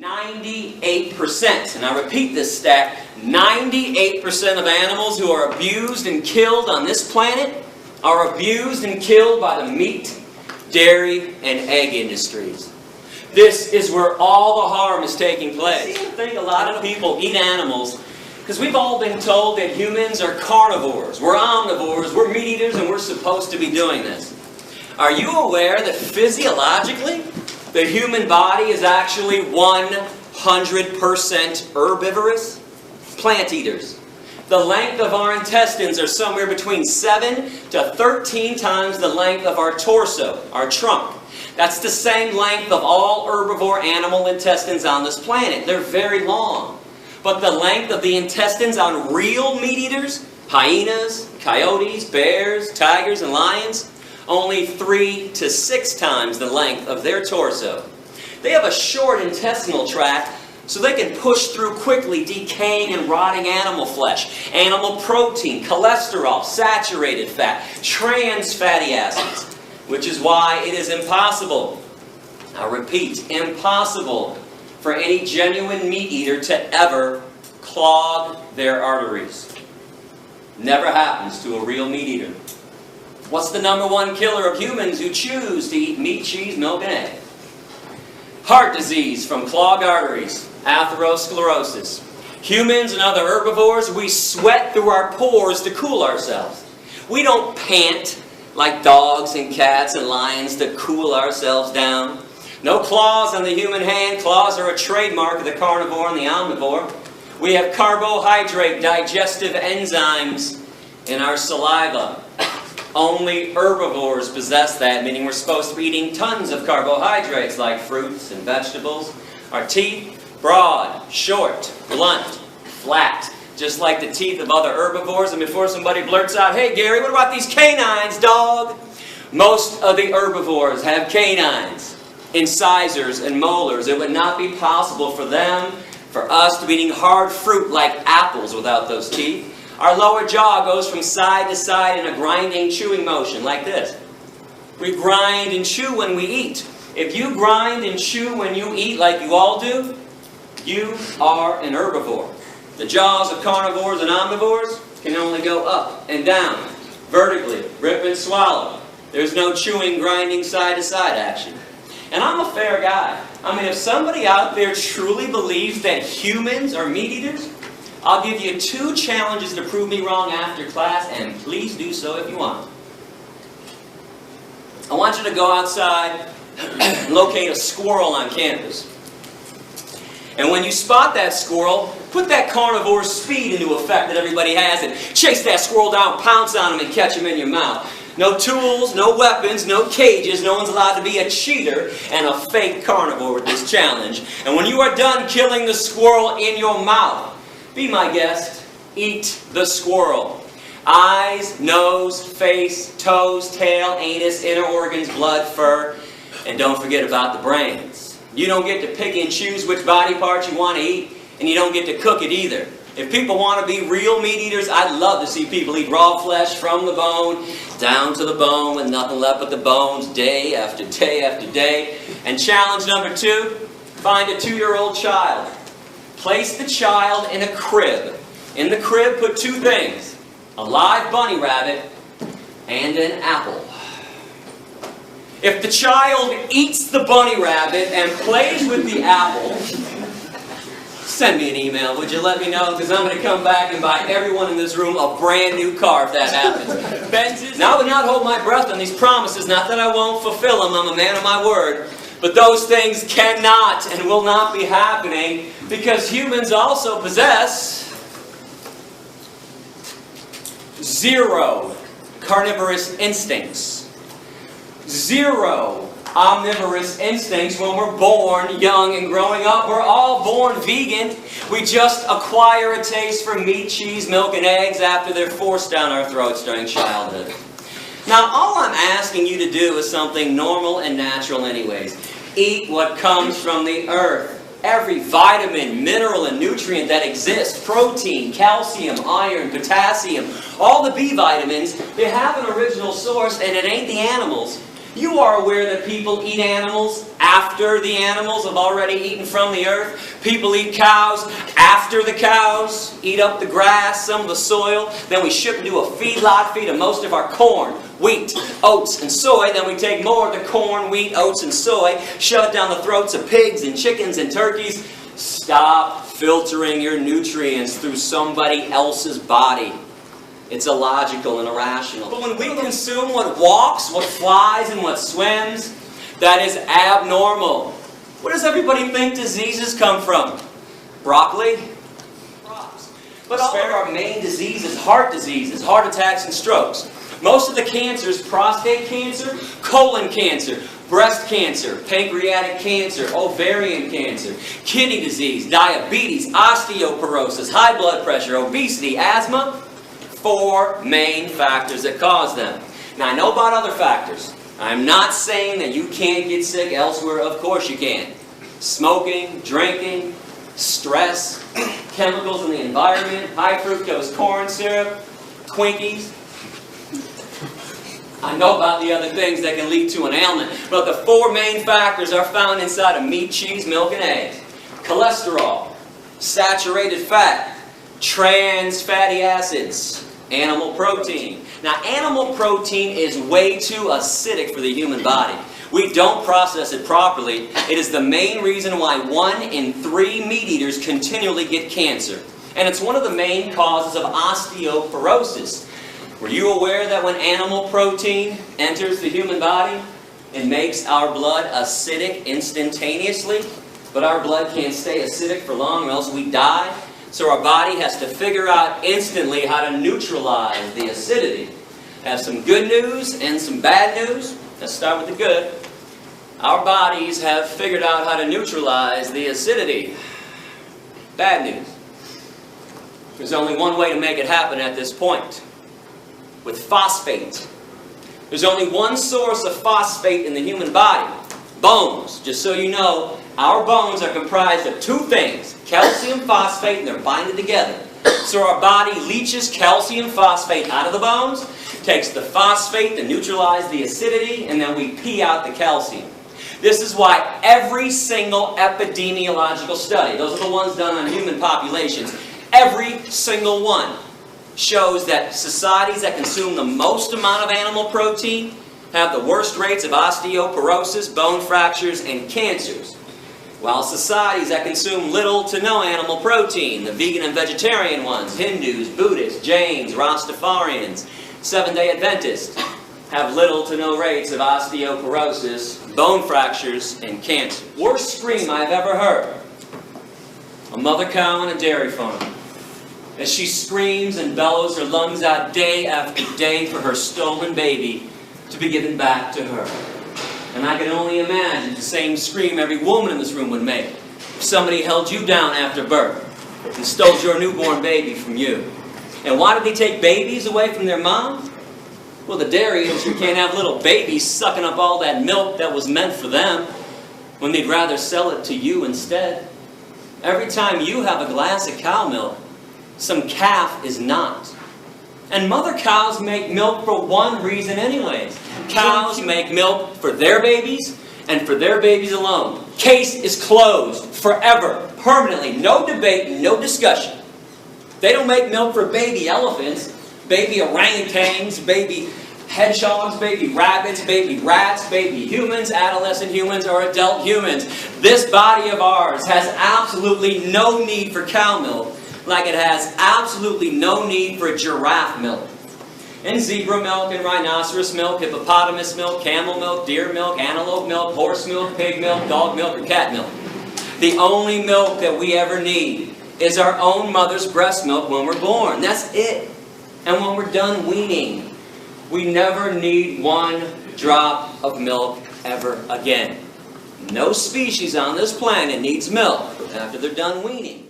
98%, and I repeat this stat, 98% of animals who are abused and killed on this planet are abused and killed by the meat, dairy, and egg industries. This is where all the harm is taking place. I think a lot of people eat animals because we've all been told that humans are carnivores, we're omnivores, we're meat eaters, and we're supposed to be doing this. Are you aware that physiologically, the human body is actually 100% herbivorous? Plant eaters. The length of our intestines are somewhere between 7 to 13 times the length of our torso, our trunk. That's the same length of all herbivore animal intestines on this planet. They're very long. But the length of the intestines on real meat eaters, hyenas, coyotes, bears, tigers, and lions, only 3 to 6 times the length of their torso. They have a short intestinal tract so they can push through quickly decaying and rotting animal flesh, animal protein, cholesterol, saturated fat, trans fatty acids, which is why it is impossible, I repeat, impossible for any genuine meat eater to ever clog their arteries. Never happens to a real meat eater. What's the #1 killer of humans who choose to eat meat, cheese, milk, and egg? Heart disease from clogged arteries, atherosclerosis. Humans and other herbivores, we sweat through our pores to cool ourselves. We don't pant like dogs and cats and lions to cool ourselves down. No claws on the human hand. Claws are a trademark of the carnivore and the omnivore. We have carbohydrate digestive enzymes in our saliva. Only herbivores possess that, meaning we're supposed to be eating tons of carbohydrates like fruits and vegetables. Our teeth, broad, short, blunt, flat, just like the teeth of other herbivores. And before somebody blurts out, "Hey Gary, what about these canines, dog?" Most of the herbivores have canines, incisors, and molars. It would not be possible for us to be eating hard fruit like apples without those teeth. Our lower jaw goes from side to side in a grinding, chewing motion, like this. We grind and chew when we eat. If you grind and chew when you eat like you all do, you are an herbivore. The jaws of carnivores and omnivores can only go up and down, vertically, rip and swallow. There's no chewing, grinding, side-to-side action. And I'm a fair guy. I mean, if somebody out there truly believes that humans are meat eaters, I'll give you 2 challenges to prove me wrong after class, and please do so if you want. I want you to go outside and locate a squirrel on campus. And when you spot that squirrel, put that carnivore speed into effect that everybody has and chase that squirrel down, pounce on him, and catch him in your mouth. No tools, no weapons, no cages. No one's allowed to be a cheater and a fake carnivore with this challenge. And when you are done killing the squirrel in your mouth, be my guest, eat the squirrel. Eyes, nose, face, toes, tail, anus, inner organs, blood, fur, and don't forget about the brains. You don't get to pick and choose which body parts you want to eat, and you don't get to cook it either. If people want to be real meat eaters, I'd love to see people eat raw flesh from the bone, down to the bone, with nothing left but the bones, day after day after day. And challenge #2, find a 2-year-old child. Place the child in a crib. In the crib, put 2 things: a live bunny rabbit and an apple. If the child eats the bunny rabbit and plays with the apple, send me an email, would you? Let me know, because I'm going to come back and buy everyone in this room a brand new car if that happens. Now I would not hold my breath on these promises, not that I won't fulfill them, I'm a man of my word. But those things cannot and will not be happening because humans also possess 0 carnivorous instincts. 0 omnivorous instincts when we're born young and growing up. We're all born vegan. We just acquire a taste for meat, cheese, milk, and eggs after they're forced down our throats during childhood. Now, all I'm asking you to do is something normal and natural anyways. Eat what comes from the earth. Every vitamin, mineral, and nutrient that exists, protein, calcium, iron, potassium, all the B vitamins, they have an original source, and it ain't the animals. You are aware that people eat animals after the animals have already eaten from the earth. People eat cows after the cows eat up the grass, some of the soil. Then we ship them to a feedlot, feed them most of our corn, wheat, oats, and soy. Then we take more of the corn, wheat, oats, and soy, shove it down the throats of pigs and chickens and turkeys. Stop filtering your nutrients through somebody else's body. It's illogical and irrational. But when we consume what walks, what flies, and what swims, that is abnormal. Where does everybody think diseases come from? Broccoli? Crops. But all of our main diseases, heart attacks, and strokes. Most of the cancers, prostate cancer, colon cancer, breast cancer, pancreatic cancer, ovarian cancer, kidney disease, diabetes, osteoporosis, high blood pressure, obesity, asthma. 4 main factors that cause them. Now I know about other factors. I'm not saying that you can't get sick elsewhere. Of course you can. Smoking, drinking, stress, chemicals in the environment, high fructose corn syrup, Twinkies. I know about the other things that can lead to an ailment, but the 4 main factors are found inside of meat, cheese, milk, and eggs. Cholesterol, saturated fat, trans fatty acids, animal protein. Now, animal protein is way too acidic for the human body. We don't process it properly. It is the main reason why 1 in 3 meat eaters continually get cancer. And it's one of the main causes of osteoporosis. Were you aware that when animal protein enters the human body, it makes our blood acidic instantaneously? But our blood can't stay acidic for long or else we die. So our body has to figure out instantly how to neutralize the acidity. I have some good news and some bad news. Let's start with the good. Our bodies have figured out how to neutralize the acidity. Bad news. There's only one way to make it happen at this point. With phosphate. There's only one source of phosphate in the human body. Bones. Just so you know, our bones are comprised of 2 things. Calcium phosphate, and they're binded together. So our body leaches calcium phosphate out of the bones, takes the phosphate to neutralize the acidity, and then we pee out the calcium. This is why every single epidemiological study, those are the ones done on human populations, every single one shows that societies that consume the most amount of animal protein have the worst rates of osteoporosis, bone fractures, and cancers. While societies that consume little to no animal protein, the vegan and vegetarian ones, Hindus, Buddhists, Jains, Rastafarians, Seventh-day Adventists, have little to no rates of osteoporosis, bone fractures, and cancer. Worst scream I've ever heard. A mother cow on a dairy farm. As she screams and bellows her lungs out day after day for her stolen baby to be given back to her. And I can only imagine the same scream every woman in this room would make if somebody held you down after birth and stole your newborn baby from you. And why did they take babies away from their moms? Well, the dairy industry can't have little babies sucking up all that milk that was meant for them when they'd rather sell it to you instead. Every time you have a glass of cow milk, some calf is not. And mother cows make milk for one reason anyways. Cows make milk for their babies and for their babies alone. Case is closed forever, permanently. No debate, no discussion. They don't make milk for baby elephants, baby orangutans, baby hedgehogs, baby rabbits, baby rats, baby humans, adolescent humans, or adult humans. This body of ours has absolutely no need for cow milk, like it has absolutely no need for giraffe milk. And zebra milk and rhinoceros milk, hippopotamus milk, camel milk, deer milk, antelope milk, horse milk, pig milk, dog milk, or cat milk. The only milk that we ever need is our own mother's breast milk when we're born. That's it. And when we're done weaning, we never need one drop of milk ever again. No species on this planet needs milk after they're done weaning.